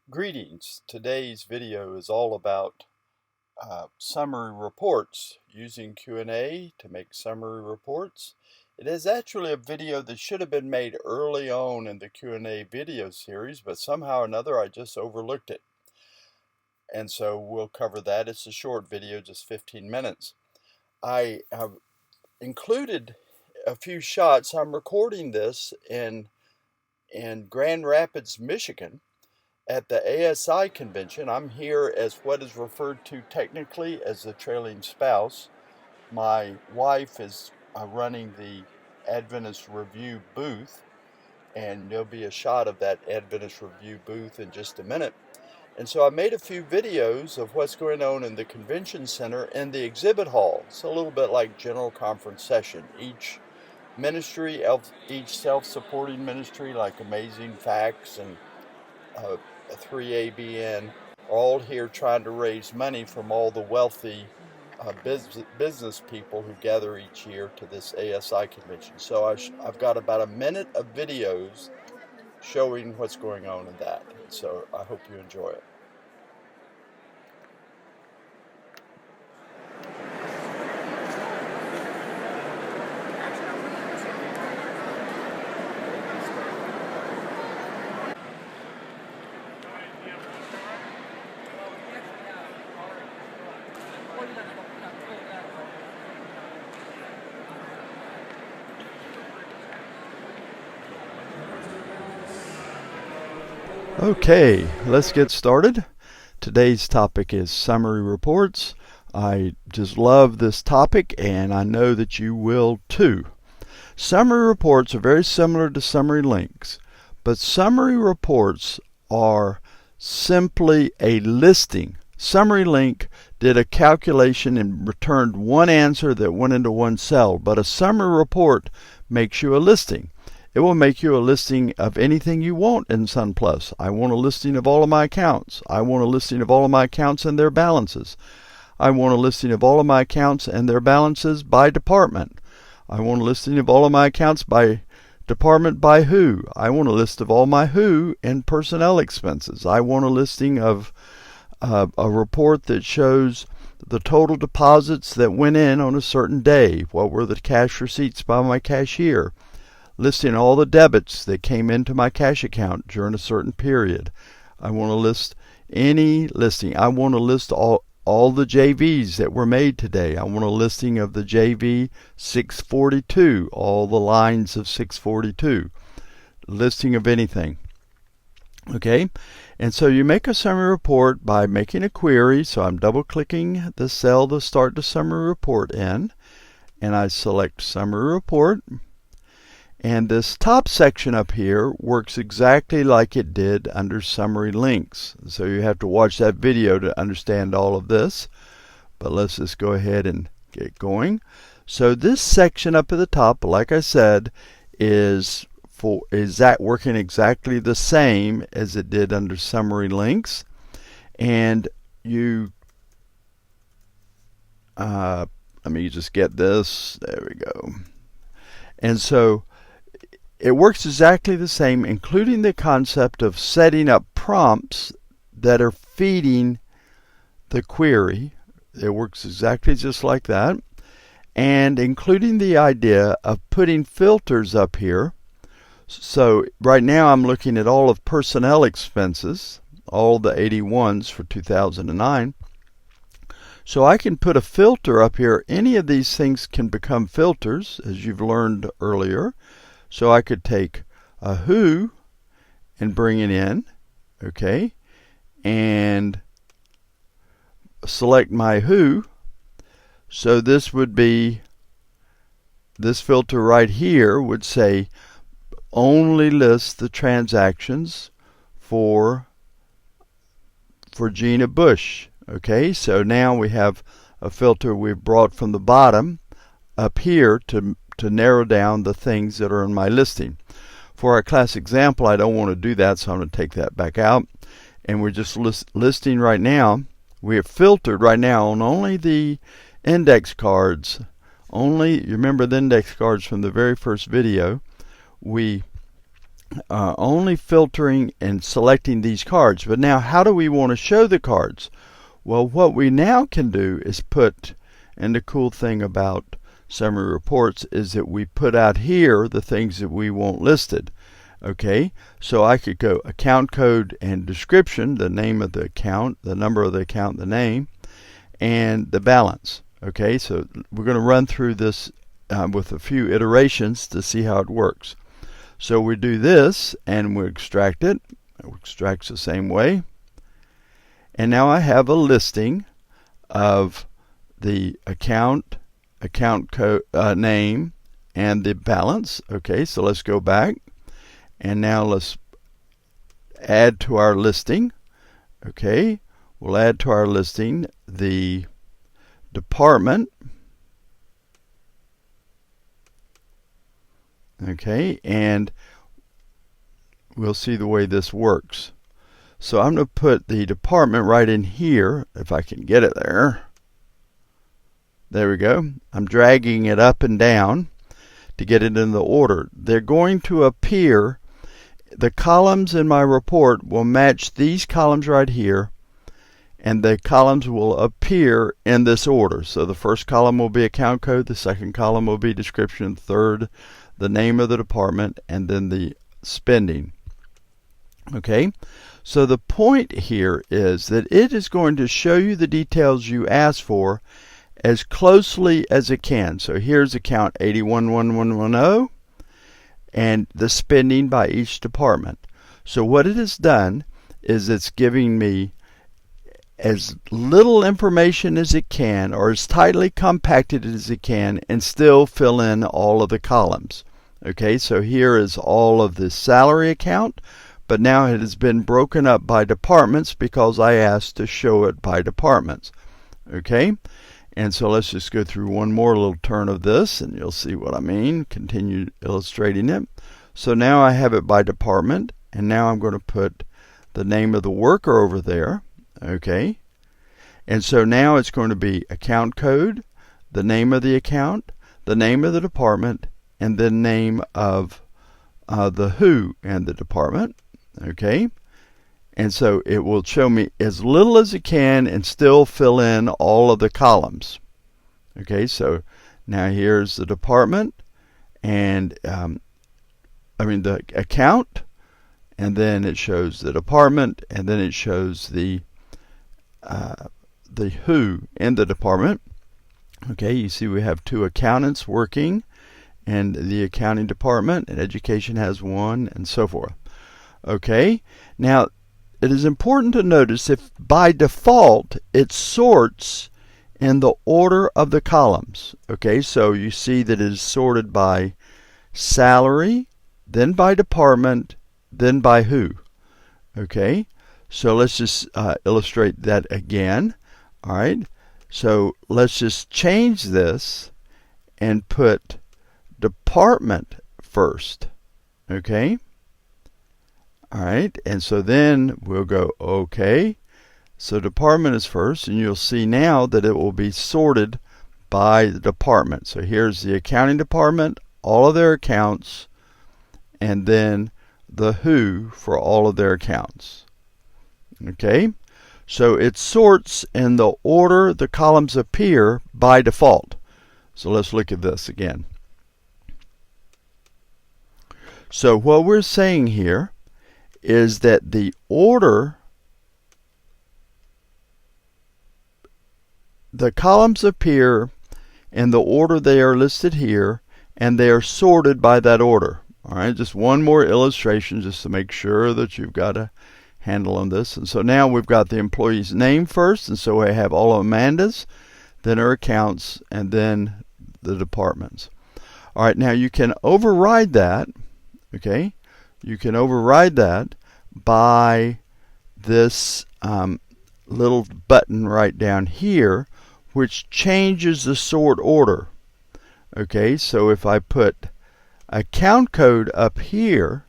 Greetings. Today's video is all about summary reports, using Q&A to make summary reports. It is actually a video that should have been made early on in the Q&A video series, but somehow or another I just overlooked it. And so we'll cover that. It's a short video, just 15 minutes. I have included a few shots. I'm recording this in Grand Rapids, Michigan, at the ASI convention. I'm here as what is referred to technically as the trailing spouse. My wife is running the Adventist Review booth, and there'll be a shot of that Adventist Review booth in just a minute. And so I made a few videos of what's going on in the convention center and the exhibit hall. It's a little bit like general conference session. Each ministry, each self-supporting ministry like Amazing Facts and 3ABN, are all here trying to raise money from all the wealthy business people who gather each year to this ASI convention. So I've got about a minute of videos showing what's going on in that. So I hope you enjoy it. Okay, let's get started. Today's topic is summary reports. I just love this topic, and I know that you will too. Summary reports are very similar to summary links, but summary reports are simply a listing. Summary link did a calculation and returned one answer that went into one cell, but a summary report makes you a listing. It will make you a listing of anything you want in SunPlus. I want a listing of all of my accounts. I want a listing of all of my accounts and their balances. I want a listing of all of my accounts and their balances by department. I want a listing of all of my accounts by department by who. I want a list of all my who and personnel expenses. I want a listing of a report that shows the total deposits that went in on a certain day. What were the cash receipts by my cashier? Listing all the debits that came into my cash account during a certain period. I want to list any listing. I want to list all the JVs that were made today. I want a listing of the JV 642, all the lines of 642. Listing of anything. Okay, and so you make a summary report by making a query. So I'm double clicking the cell to start the summary report in, and I select summary report. And this top section up here works exactly like it did under summary links. So you have to watch that video to understand all of this. But let's just go ahead and get going. So this section up at the top, like I said, is that working exactly the same as it did under summary links. And you let me just get this. There we go. And so it works exactly the same, including the concept of setting up prompts that are feeding the query. It works exactly just like that. And including the idea of putting filters up here. So right now I'm looking at all of personnel expenses, all the 81s for 2009. So I can put a filter up here. Any of these things can become filters, as you've learned earlier. So I could take a who and bring it in, okay, and select my who. So this would be, this filter right here would say only list the transactions for Gina Bush. Okay, so now we have a filter we've brought from the bottom up here to narrow down the things that are in my listing. For our class example, I don't want to do that, so I'm going to take that back out. And we're just listing right now. We have filtered right now on only the index cards. You remember the index cards from the very first video. We only filtering and selecting these cards. But now, how do we want to show the cards? Well, what we now can do is put, and the cool thing about summary reports is that we put out here the things that we want listed. Okay, so I could go account code and description, the name of the account, the number of the account, the name, and the balance. Okay, so we're going to run through this with a few iterations to see how it works. So we do this and we extract it. It extracts the same way. And now I have a listing of the account code, name, and the balance. Okay, so let's go back. And now let's add to our listing. Okay, we'll add to our listing the department. Okay, and we'll see the way this works. So I'm going to put the department right in here, if I can get it there. There we go. I'm dragging it up and down to get it in the order. They're going to appear, the columns in my report will match these columns right here, and the columns will appear in this order. So the first column will be account code, the second column will be description, third the name of the department, and then the spending. Okay, so the point here is that it is going to show you the details you asked for as closely as it can. So here's account 811110 and the spending by each department. So what it has done is it's giving me as little information as it can, or as tightly compacted as it can, and still fill in all of the columns. Okay, so here is all of the salary account, but now it has been broken up by departments because I asked to show it by departments. Okay, and so let's just go through one more little turn of this and you'll see what I mean. Continue illustrating it. So now I have it by department, and now I'm going to put the name of the worker over there. Okay, and so now it's going to be account code, the name of the account, the name of the department, and the name of the who and the department. Okay, and so it will show me as little as it can and still fill in all of the columns. Okay, so now here's the department, and the account, and then it shows the department, and then it shows the who in the department. Okay, you see we have two accountants working in the accounting department, and education has one, and so forth. Okay, now it is important to notice if by default it sorts in the order of the columns. Okay, so you see that it is sorted by salary, then by department, then by who. Okay, so let's just illustrate that again. All right, so let's just change this and put department first. Okay, all right, and so then we'll go okay. So department is first, and you'll see now that it will be sorted by the department. So here's the accounting department, all of their accounts, and then the who for all of their accounts. Okay, so it sorts in the order the columns appear by default. So let's look at this again. So what we're saying here is that the order, the columns appear in the order they are listed here, and they are sorted by that order. All right, just one more illustration just to make sure that you've got a handle on this. And so now we've got the employee's name first, and so I have all of Amanda's, then her accounts, and then the departments. All right, now you can override that. Okay, you can override that by this little button right down here, which changes the sort order. Okay, so if I put account code up here,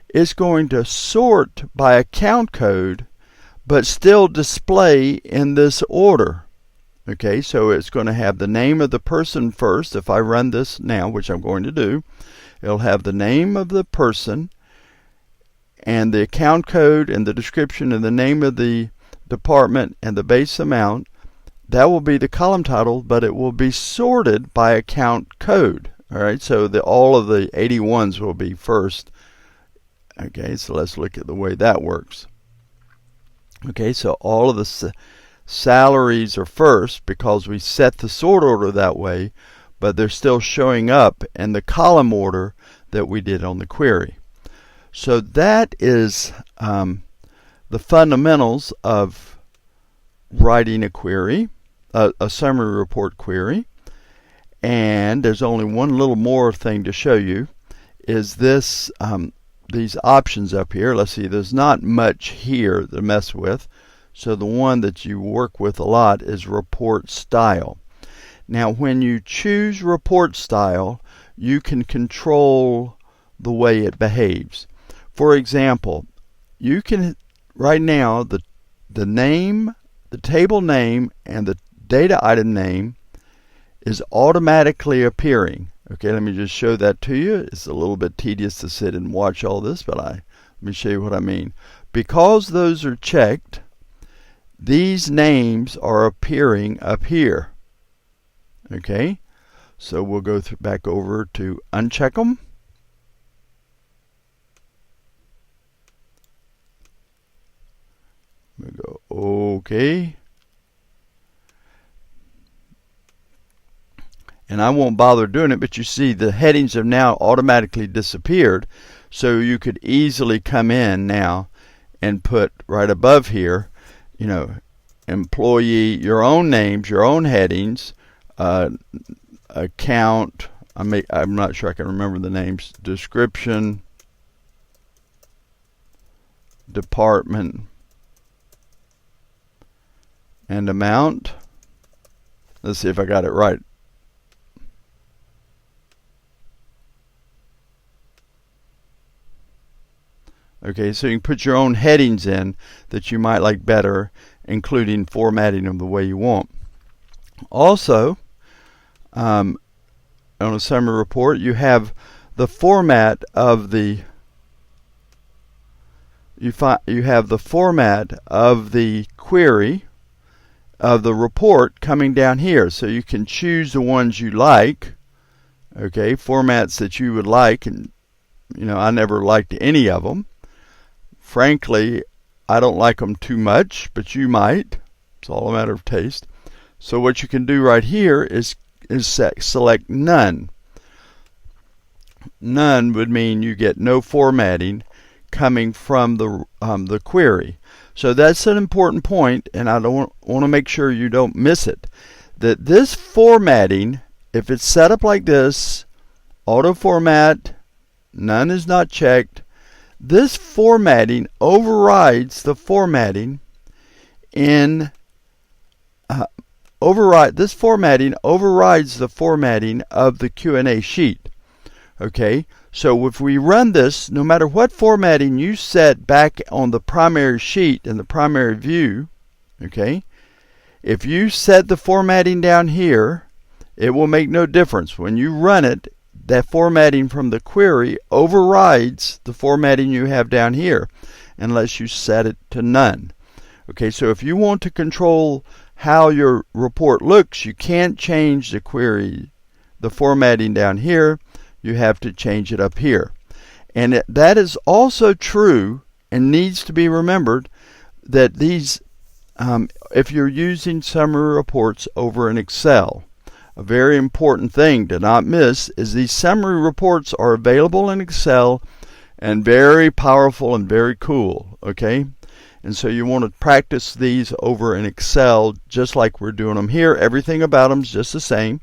it's going to sort by account code but still display in this order. Okay, so it's going to have the name of the person first. If I run this now, which I'm going to do, it'll have the name of the person, and the account code and the description and the name of the department and the base amount, that will be the column title, but it will be sorted by account code. All right, so all of the 81s will be first. Okay, so let's look at the way that works. Okay, so all of the salaries are first because we set the sort order that way, but they're still showing up in the column order that we did on the query. So that is the fundamentals of writing a query, a summary report query. And there's only one little more thing to show you, is this these options up here. Let's see, there's not much here to mess with. So the one that you work with a lot is report style. Now when you choose report style, you can control the way it behaves. For example, you can right now the name, the table name, and the data item name is automatically appearing. Okay, let me just show that to you. It's a little bit tedious to sit and watch all this, but let me show you what I mean. Because those are checked, these names are appearing up here. Okay, so we'll go back over to uncheck them. We go okay. And I won't bother doing it, but you see the headings have now automatically disappeared. So you could easily come in now and put right above here, you know, employee, your own names, your own headings, account, I'm not sure I can remember the names, description, department, and amount. Let's see if I got it right. Okay, so you can put your own headings in that you might like better, including formatting them the way you want. Also, on a summary report, you have the format of the format of the query of the report coming down here. So you can choose the ones you like. Okay, formats that you would like, and you know, I never liked any of them. Frankly, I don't like them too much, but you might. It's all a matter of taste. So what you can do right here is select none. None would mean you get no formatting coming from the query. So that's an important point, and I want to make sure you don't miss it. That this formatting, if it's set up like this, auto format, none is not checked, this formatting overrides the formatting in this formatting overrides the formatting of the Q&A sheet. Okay, so if we run this, no matter what formatting you set back on the primary sheet in the primary view, okay, if you set the formatting down here, it will make no difference. When you run it, that formatting from the query overrides the formatting you have down here unless you set it to none. Okay, so if you want to control how your report looks, you can't change the query, the formatting down here. You have to change it up here. And that is also true and needs to be remembered that these, if you're using summary reports over in Excel, a very important thing to not miss is these summary reports are available in Excel and very powerful and very cool. Okay, and so you want to practice these over in Excel just like we're doing them here. Everything about them is just the same.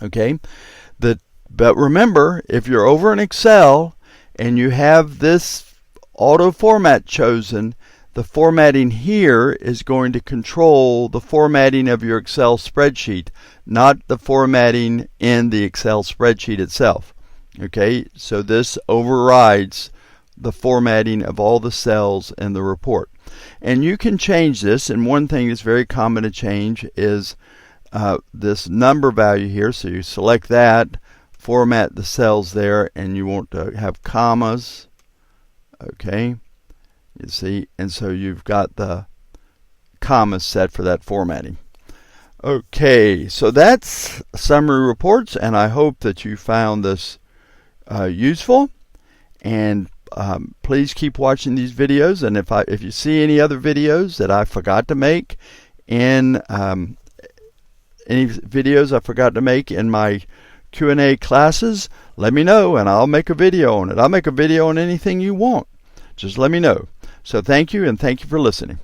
Okay, but remember, if you're over in Excel and you have this auto format chosen, the formatting here is going to control the formatting of your Excel spreadsheet, not the formatting in the Excel spreadsheet itself. Okay, so this overrides the formatting of all the cells in the report. And you can change this, and one thing that's very common to change is this number value here. So you select that, format the cells there, and you want to have commas Okay, you see, and so you've got the commas set for that formatting. Okay, so that's summary reports, and I hope that you found this useful. And please keep watching these videos. And if you see any other videos that I forgot to make in any videos I forgot to make in my Q&A classes, let me know and I'll make a video on it. I'll make a video on anything you want. Just let me know. So thank you, and thank you for listening.